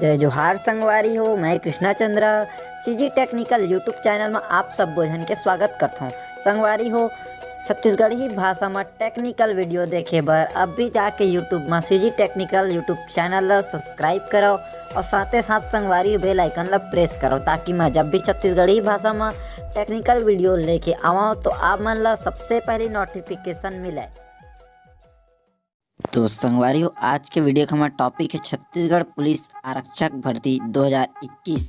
जय जोहार संगवारी हो। मैं कृष्णा चंद्र सीजी टेक्निकल यूट्यूब चैनल में आप सब बोझन के स्वागत करता हूँ। संगवारी हो, छत्तीसगढ़ी भाषा में टेक्निकल वीडियो देखे बर अब भी जाके यूट्यूब में सीजी टेक्निकल यूट्यूब चैनल ला सब्सक्राइब करो और साथ साथ संगवारी बेल आइकन ला प्रेस करो, ताकि मैं जब भी छत्तीसगढ़ी भाषा में टेक्निकल वीडियो लेके आवा तो आप मन ला सबसे पहले नोटिफिकेशन मिले। तो संगवारी हो, आज के वीडियो का हमारा टॉपिक है छत्तीसगढ़ पुलिस आरक्षक भर्ती 2021।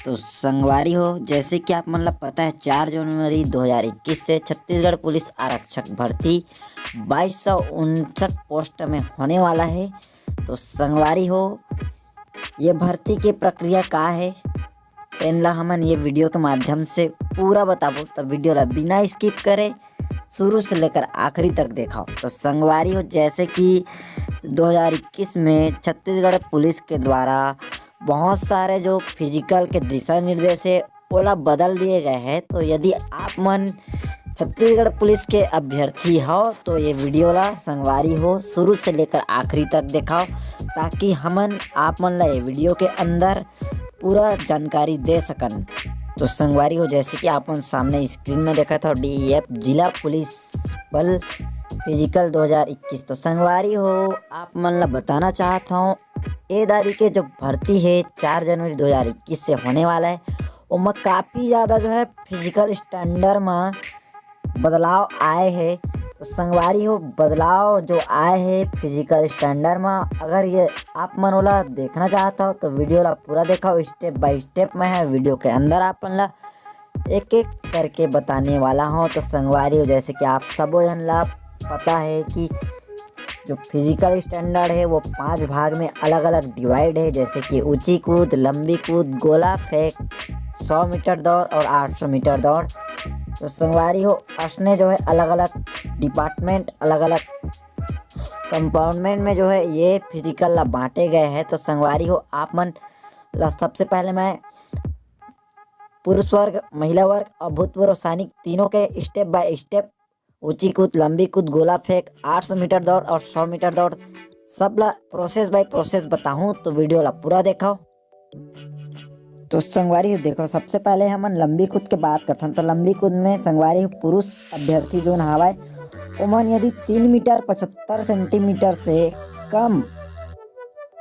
तो संगवारी हो, जैसे कि आप मन ला पता है 4 जनवरी 2021 से छत्तीसगढ़ पुलिस आरक्षक भर्ती 2259 पोस्ट में होने वाला है। तो संगवारी हो, ये भर्ती की प्रक्रिया का है ला हमन ये वीडियो के माध्यम से पूरा बताबो, तो वीडियो ला बिना स्किप करे शुरू से लेकर आखिरी तक देखा। तो संगवारी हो, जैसे कि 2021 में छत्तीसगढ़ पुलिस के द्वारा बहुत सारे जो फिजिकल के दिशा निर्देश है ओला बदल दिए गए हैं। तो यदि आप मन छत्तीसगढ़ पुलिस के अभ्यर्थी हो तो ये वीडियो ला संगवारी हो शुरू से लेकर आखिरी तक दिखाओ, ताकि हमन आप मन ला ये वीडियो के अंदर पूरा जानकारी दे सकन। तो संगवारी हो, जैसे कि आप सामने स्क्रीन में देखा था डीईएफ जिला पुलिस बल फिजिकल 2021। तो संगवारी हो, आप मन ला बताना चाहता हूँ ये दारी के जो भर्ती है 4 जनवरी 2021 से होने वाला है, उसमें काफ़ी ज़्यादा जो है फिजिकल स्टैंडर्ड में बदलाव आए हैं। तो संगवारी हो, बदलाव जो आए हैं फिजिकल स्टैंडर्ड में, अगर ये आप मन ओला देखना चाहता हो तो वीडियो ला पूरा देखो, स्टेप बाय स्टेप में है। वीडियो के अंदर आप मन ला एक एक करके बताने वाला हूँ। तो संगवारी हो, जैसे कि आप सब जन ला पता है कि जो फिजिकल स्टैंडर्ड है वो 5 भाग में अलग अलग डिवाइड है, जैसे कि ऊंची कूद, लंबी कूद, गोला फेंक, 100 मीटर दौड़ और 800 मीटर दौड़। तो संगवारी हो, उसने जो है अलग अलग डिपार्टमेंट, अलग अलग कंपाउंडमेंट में जो है ये फिजिकल ला बांटे गए हैं। तो संगवारी हो, आप मन ला सबसे पहले मैं पुरुष वर्ग, महिला वर्ग और भूतपूर्व सैनिक तीनों के स्टेप बाय स्टेप ऊंची कूद, लंबी कूद, गोला फेंक, 800 मीटर दौड़ और 100 मीटर दौड़ सब ला प्रोसेस बाय प्रोसेस बताऊं, तो वीडियो ला पूरा देखो। तो संगवारी हो देखो, सबसे पहले हम लंबी कूद के बात करते हैं। तो लंबी कूद में संगवारी हो पुरुष अभ्यर्थी जो हवाए ओमन यदि 3 मीटर 75 सेंटीमीटर से कम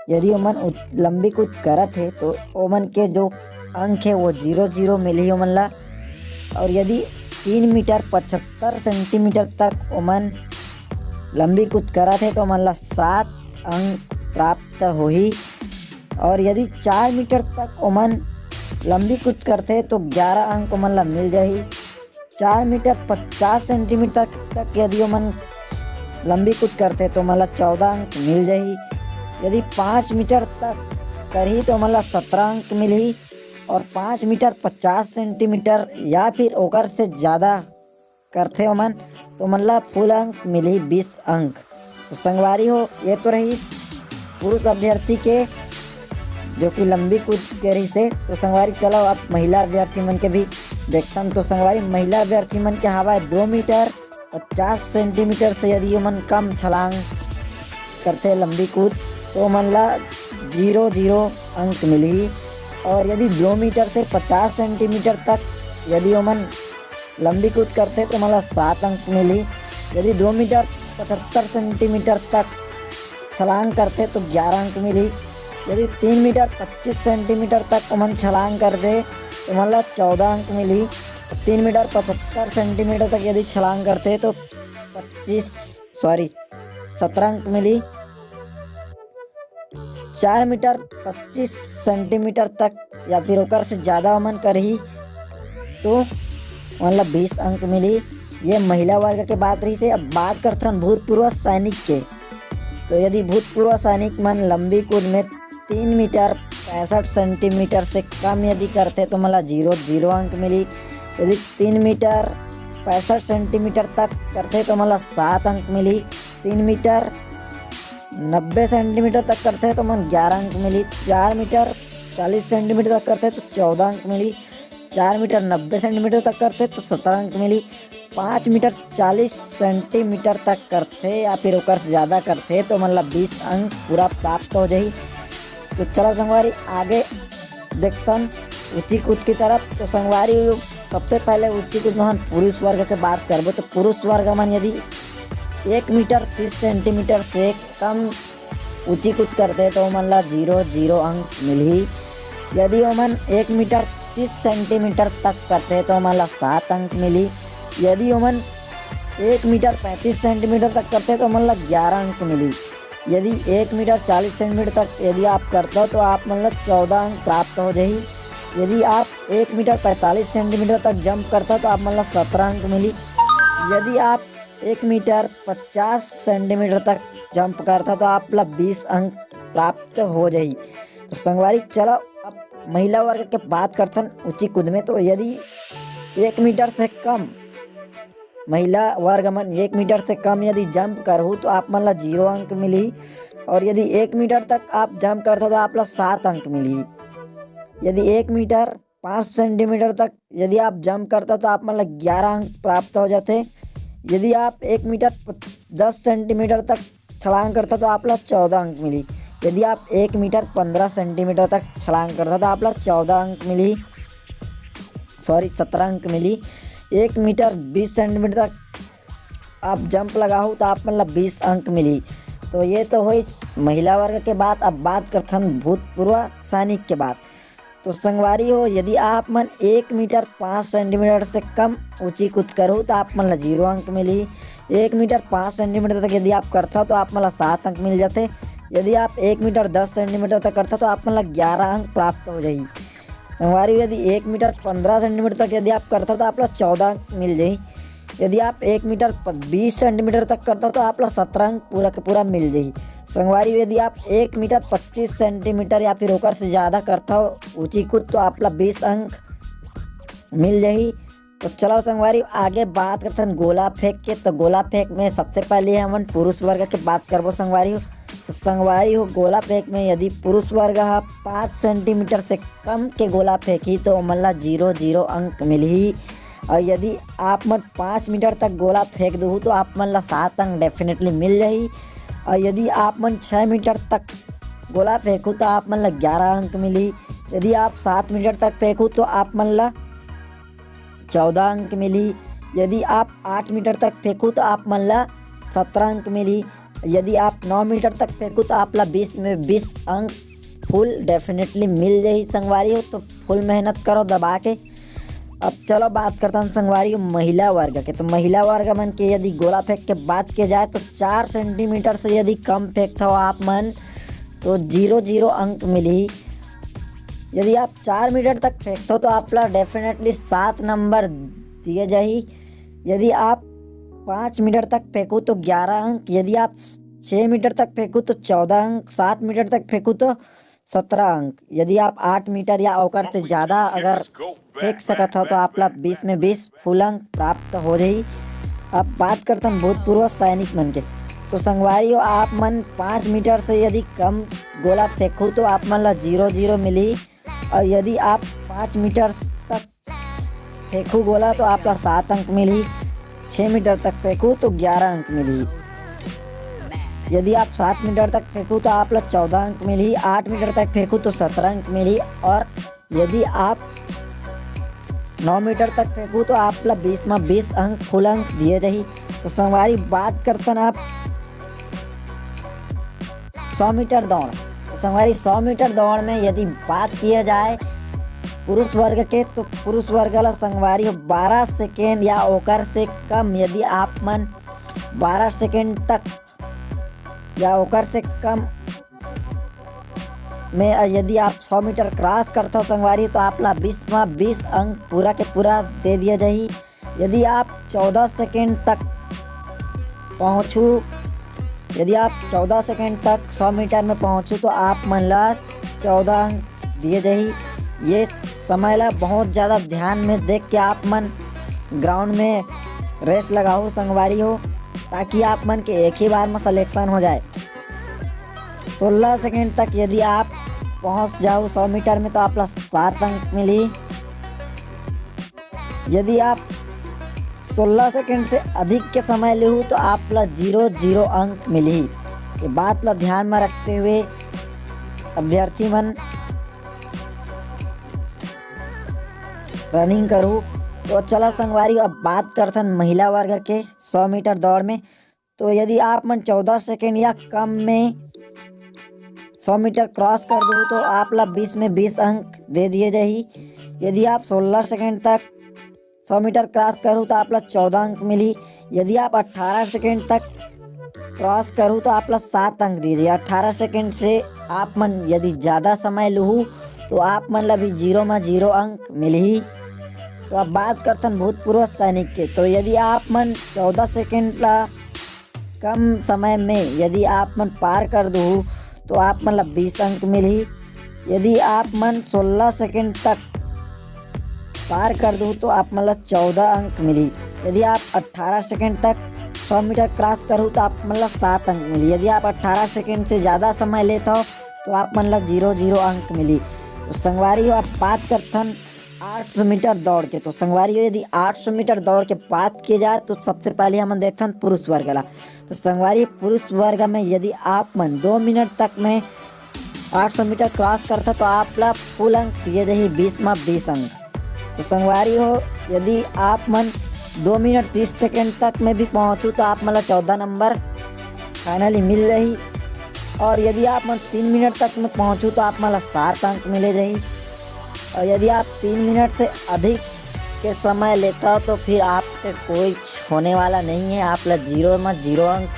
यदि ओमन लंबी कूद करत है तो ओमन के जो अंक है वो 0 मिली ओमन ला। और यदि 3 मीटर 75 सेंटीमीटर तक ओमन लंबी कूद करत है तो ओमन ला 7 अंक प्राप्त होही। और यदि 4 मीटर तक ओमन लंबी कूद करते तो 11 अंक ओमन ला मिल जाही। 4 मीटर 50 सेंटीमीटर तक यदि ओमन लंबी कूद करते तो ओमन ला 14 अंक मिल जाही। यदि 5 मीटर तक करही तो ओमन ला 17 अंक मिलही। और 5 मीटर 50 सेंटीमीटर या फिर ओकर से ज़्यादा करते ओमन तो ओमन ला फुल अंक मिलही, 20 अंक। तो संगवारी हो, ये तो रही पुरुष अभ्यर्थी के जो कि लंबी कूद के रही से। तो संगवारी चलो अब महिला अभ्यर्थी मन के भी देखता हूँ। तो संगवारी महिला अभ्यर्थी मन के हवा 2 मीटर 50 सेंटीमीटर से यदि ओमन कम छलांग करते लंबी कूद तो ओमन ला 0 अंक मिली। और यदि 2 मीटर से 50 सेंटीमीटर तक यदि ओमन लंबी कूद करते तो ओमन ला 7 अंक मिली। यदि 2 मीटर 75 सेंटीमीटर तक छलांग करते तो 11 अंक मिली। यदि 3 मीटर 25 सेंटीमीटर तक ओमन छलांग करते तो ओमन ला 14 अंक मिली। 3 मीटर 75 सेंटीमीटर तक यदि छलांग करते तो 17 अंक मिली। 4 मीटर 25 सेंटीमीटर तक या फिर ओकर से ज़्यादा ओमन करही तो ओमन ला 20 अंक मिली। ये महिला वर्ग के बात रही से। अब बात करते हैं भूतपूर्व सैनिक के। तो यदि भूतपूर्व सैनिक मन लंबी कूद में 3 मीटर 65 सेंटीमीटर से कम यदि करते तो मला 0 अंक मिली। यदि 3 मीटर 65 सेंटीमीटर तक करते तो मला 7 अंक मिली। 3 मीटर 90 सेंटीमीटर तक करते तो मन 11 अंक मिली। 4 मीटर 40 सेंटीमीटर तक करते तो 14 अंक मिली। 4 मीटर 90 सेंटीमीटर तक करते तो 17 अंक मिली। 5 मीटर 40 सेंटीमीटर तक करते या फिर ओकर से ज़्यादा करते तो मतलब 20 अंक पूरा प्राप्त हो जाही। तो चलो संगवारी आगे देखतन ऊंची कूद की तरफ। तो संगवारी सबसे पहले ऊंची कूद में हम पुरुष वर्ग के बात करबो। तो पुरुष वर्ग में यदि 1 मीटर 30 सेंटीमीटर से कम ऊंची कूद करते तो मन ला 0 अंक मिली। यदि ओमन 1 मीटर 30 सेंटीमीटर तक करते तो मन ला 7 अंक मिली। यदि ओमन 1 मीटर 35 सेंटीमीटर तक करते तो मन ला 11 अंक मिली। यदि 1 मीटर 40 सेंटीमीटर तक यदि आप करते हो तो आप मतलब 14 अंक प्राप्त हो जाही। यदि आप 1 मीटर 45 सेंटीमीटर तक जंप करते हो तो आप मतलब 17 अंक मिली। यदि आप 1 मीटर 50 सेंटीमीटर तक जंप करता तो आप मतलब 20 अंक प्राप्त हो जाही। तो संगवारी चलो अब महिला वर्ग के बात करते हैं ऊंची कूद में। तो यदि 1 मीटर से कम महिला वर्ग में 1 मीटर से कम यदि जंप करूँ तो आप मतलब 0 अंक मिली। और यदि 1 मीटर तक आप जंप करते तो आप मतलब 7 अंक मिली। यदि 1 मीटर 5 सेंटीमीटर तक यदि आप जंप करते तो आप मतलब 11 अंक प्राप्त हो जाते। यदि आप 1 मीटर 10 सेंटीमीटर तक छलांग करते तो आप मतलब 14 अंक मिली। यदि आप 1 मीटर 15 सेंटीमीटर तक छलांग करते तो आप मतलब 14 अंक मिली, 17 अंक मिली। 1 मीटर 20 सेंटीमीटर तक आप जंप लगाओ तो आप मतलब 20 अंक मिली। तो ये तो हुई महिला वर्ग के बात। अब बात करते हैं भूतपूर्व सैनिक के बात। तो संगवारी हो यदि आप मन 1 मीटर 5 सेंटीमीटर से कम ऊंची कूद करो तो आप मतलब 0 अंक मिली। 1 मीटर 5 सेंटीमीटर तक यदि आप करता तो आप मतलब 7 अंक मिल जाते। यदि आप 1 मीटर 10 सेंटीमीटर तक करता तो आप मतलब 11 अंक प्राप्त हो जाही। संगवारी यदि 1 मीटर 15 सेंटीमीटर तक यदि आप करता तो आप लोग 14 अंक मिल जाही। यदि आप 1 मीटर 20 सेंटीमीटर तक करता तो आप लोग 17 अंक पूरा के पूरा मिल जाही। संगवारी यदि आप 1 मीटर 25 सेंटीमीटर या फिर ओकर से ज़्यादा करता हो ऊंची कूद तो आप लोग 20 अंक मिल जाही। तो चलो संगवारी आगे बात करते हैं गोला फेंक के। तो गोला फेंक में सबसे पहले हम पुरुष वर्ग की बात करबो संगवारी। संगवारी हो गोला फेंक में यदि पुरुष वर्ग 5 सेंटीमीटर से कम के गोला फेंकी तो मतलब 0 अंक मिली। और यदि आप मन 5 मीटर तक गोला फेंक दो तो आप मन ला 7 अंक डेफिनेटली मिल जाही। और यदि आप मन 6 मीटर तक गोला फेंकू तो आप मन ला 11 अंक मिली। यदि आप 7 मीटर तक फेंकू तो आप मन ला 14 अंक मिली। यदि आप 8 मीटर तक फेंकू तो आप मन ला 17 अंक मिली। यदि आप 9 मीटर तक फेंकू तो आप ला 20 में 20 अंक फुल डेफिनेटली मिल जाही। संगवारी हो तो फुल मेहनत करो दबा के। अब चलो बात करता हूँ संगवारी महिला वर्ग के। तो महिला वर्ग मन के यदि गोला फेंक के बात किया जाए तो 4 सेंटीमीटर से यदि कम फेंकता हो आप मन तो 0 अंक मिली। यदि आप 4 मीटर तक फेंकते हो तो आप ला डेफिनेटली 7 नंबर दिए जाही। यदि आप 5 मीटर तक फेंकू तो 11 अंक। यदि आप 6 मीटर तक फेंकू तो 14 अंक। 7 मीटर तक फेंकू तो 17 अंक। यदि आप 8 मीटर या ओकर से ज़्यादा अगर फेंक सकत हो तो आप ला 20 में 20 फुल अंक प्राप्त हो जाही। अब बात करते हैं भूतपूर्व सैनिक मन के। तो संगवारी हो आप मन 5 मीटर से यदि कम गोला फेंकू तो आप मन ला 0 मिली। और यदि आप 5 मीटर तक फेंकू गोला तो आप ला 7 अंक मिली। 6 मीटर तक फेंकू तो 11 अंक मिली। यदि आप 7 मीटर तक फेंकू तो आप ला 14 अंक मिली। 8 मीटर तक फेंकू तो 17 अंक मिली। और यदि आप 9 मीटर तक फेंकू तो आप ला 20 में 20 अंक फुल अंक दिए जाही। तो संगवारी बात करते हैं आप 100 मीटर दौड़। संगवारी 100 मीटर दौड़ में यदि बात किया जाए पुरुष वर्ग के तो पुरुष वर्ग ला संगवारी 12 सेकेंड या ओकर से कम यदि आप मन 12 सेकेंड तक या ओकर से कम में यदि आप 100 मीटर क्रॉस करते हो संगवारी तो आप ला 20 में 20 अंक पूरा के पूरा दे दिया जाही। यदि आप 14 सेकेंड तक पहुँचू यदि आप 14 सेकेंड तक 100 मीटर में पहुँचू तो आप मन ला 14 अंक दिए जाही। ये समय ला बहुत ज़्यादा ध्यान में देख के आप मन ग्राउंड में रेस लगाओ संगवारी हो ताकि आप मन के एक ही बार में सिलेक्शन हो जाए। 16 सेकेंड तक यदि आप पहुंच जाओ 100 मीटर में तो आप ला 7 अंक मिली। यदि आप 16 सेकेंड से अधिक के समय लेहू तो आप ला 0 अंक मिली। ये बात ला ध्यान में रखते हुए अभ्यर्थी मन रनिंग करूँ। तो चलो संगवारी अब बात करथन महिला वर्ग के 100 मीटर दौड़ में। तो यदि आप मन 14 सेकेंड या कम में 100 मीटर क्रॉस कर दो तो आप ला 20 में 20 अंक दे दिए जाही। यदि आप 16 सेकेंड तक 100 मीटर क्रॉस करूँ तो आप ला 14 अंक मिली। यदि आप 18 सेकेंड तक क्रॉस करूँ तो आप ला 7 अंक दीजिए। 18 सेकेंड से आप मन यदि ज़्यादा समय लूँ तो आप मन ला भी 0 में 0 अंक मिली। तो अब बात करथन भूतपूर्व सैनिक के। तो यदि आप मन 14 सेकेंड ला कम समय में यदि आप मन पार कर दो तो आप मन ला 20 अंक मिली। यदि आप मन 16 सेकेंड तक पार कर दो तो आप मन ला 14 अंक मिली। यदि आप 18 सेकेंड तक 100 मीटर क्रॉस करूँ तो आप मन ला 7 अंक मिली। यदि आप 18 सेकेंड से ज़्यादा समय लेता हो तो आप मन ला 0 अंक मिली। तो संगवारी हो आप बात करथन 800 मीटर दौड़ के। तो संगवारी हो यदि 800 मीटर दौड़ के बात किए जाए तो सबसे पहले हम देखथन पुरुष वर्ग ला। तो संगवारी पुरुष वर्ग में यदि आप मन 2 मिनट तक में 800 मीटर क्रॉस करता तो आप ला फुल अंक दिए जाही 20 में 20 अंक। तो संगवारी हो यदि आप मन 2 मिनट 30 सेकेंड तक में भी पहुँचूँ तो आप मतलब 14 नंबर फाइनली मिल जाही। और यदि आप मन 3 मिनट तक में पहुँचूँ तो आप मतलब 7 अंक मिले जाही। और यदि आप 3 मिनट से अधिक के समय लेता हो तो फिर आपके कोई होने वाला नहीं है। आप ला 0 में 0 अंक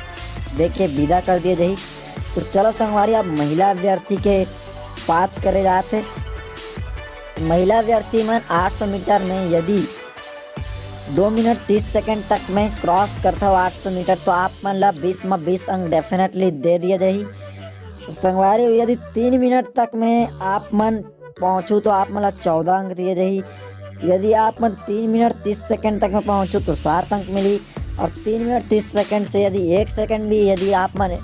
देके विदा कर दिए जाही। तो चलो संगवारी अब महिला अभ्यर्थी के बात करे जाते। महिला अभ्यर्थी मन 800 मीटर में यदि 2 मिनट 30 सेकेंड तक में क्रॉस करता हो 800 मीटर तो आप मन ला 20 में 20 अंक डेफिनेटली दे दिया जाही। तो संगवारी यदि 3 मिनट तक में आप मन पहुँचूँ तो आप मन ला 14 अंक दिए जाही। यदि आप मन 3 मिनट 30 सेकेंड तक में पहुँचूँ तो 7 अंक मिली। और 3 मिनट 30 सेकेंड से यदि 1 सेकेंड भी यदि आप मन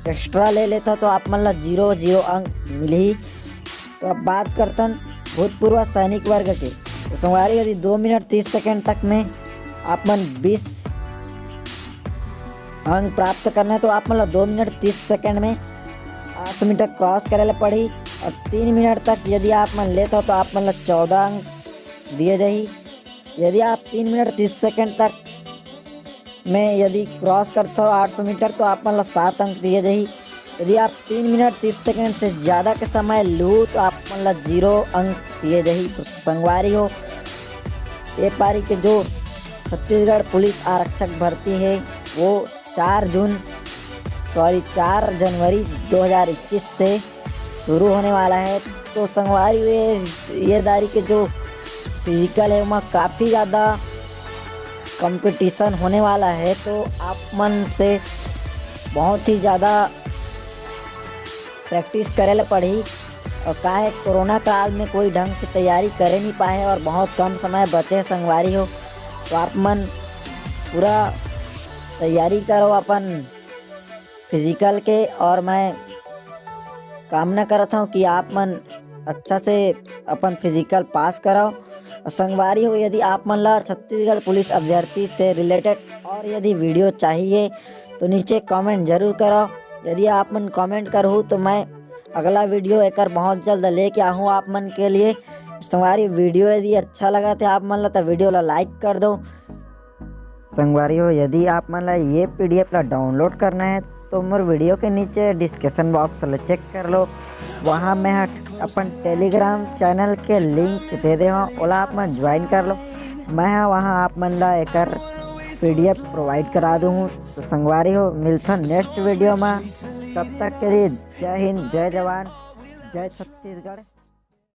एक्स्ट्रा ले लेता तो आप मन ला 0 अंक मिली। तो अब बात करतन भूतपूर्व सैनिक वर्ग के। तो संगवारी यदि 2 मिनट 30 सेकेंड तक में आप मन 20 अंक प्राप्त करना है तो आप मन ला 2 मिनट 30 सेकेंड में 800 मीटर क्रॉस करे ला पड़ी। और 3 मिनट तक यदि आप मन लेता हो तो आप मन ला 14 अंक दिए जाही। यदि आप 3 मिनट 30 सेकेंड तक में यदि क्रॉस करते हो 800 मीटर तो आप मन ला 7 अंक दिए जाही। यदि आप 3 मिनट 30 सेकेंड से ज़्यादा के समय लूँ तो आप मन ला 0 अंक दिए जाही। तो संगवारी हो ये पारी के जो छत्तीसगढ़ पुलिस आरक्षक भर्ती है वो 4 जनवरी 2021 से शुरू होने वाला है। तो संगवारी ये दारी के जो फिजिकल है वहाँ काफ़ी ज़्यादा कंपटीशन होने वाला है। तो आप मन से बहुत ही ज़्यादा प्रैक्टिस करे ला पड़ी। और का है कोरोना काल में कोई ढंग से तैयारी करे नहीं पाए और बहुत कम समय बचे संगवारी हो। तो आप मन पूरा तैयारी करो अपन फिजिकल के। और मैं कामना करता हूँ कि आप मन अच्छा से अपन फिजिकल पास कराओ। और संगवारी हो यदि आप मन ला छत्तीसगढ़ पुलिस अभ्यर्थी से रिलेटेड और यदि वीडियो चाहिए तो नीचे कमेंट जरूर करो। यदि आप मन कमेंट करूँ तो मैं अगला वीडियो एक बहुत जल्द लेके आऊँ आप मन के लिए। संगवारी वीडियो यदि अच्छा लगा तो आप मन ला तो वीडियो ला लाइक कर दो। संगवारी हो यदि आप मन ला ये PDF ला डाउनलोड करना है तो मोर वीडियो के नीचे डिस्क्रिप्शन बॉक्स ला चेक कर लो। वहाँ मैं अपन टेलीग्राम चैनल के लिंक दे दे हूँ ओला आप मन ज्वाइन कर लो। मैं वहाँ आप मन ला एक PDF प्रोवाइड करा दूँ। तो संगवारी हो मिलता नेक्स्ट वीडियो में। तब तक के लिए जय हिंद, जय जवान, जय छत्तीसगढ़।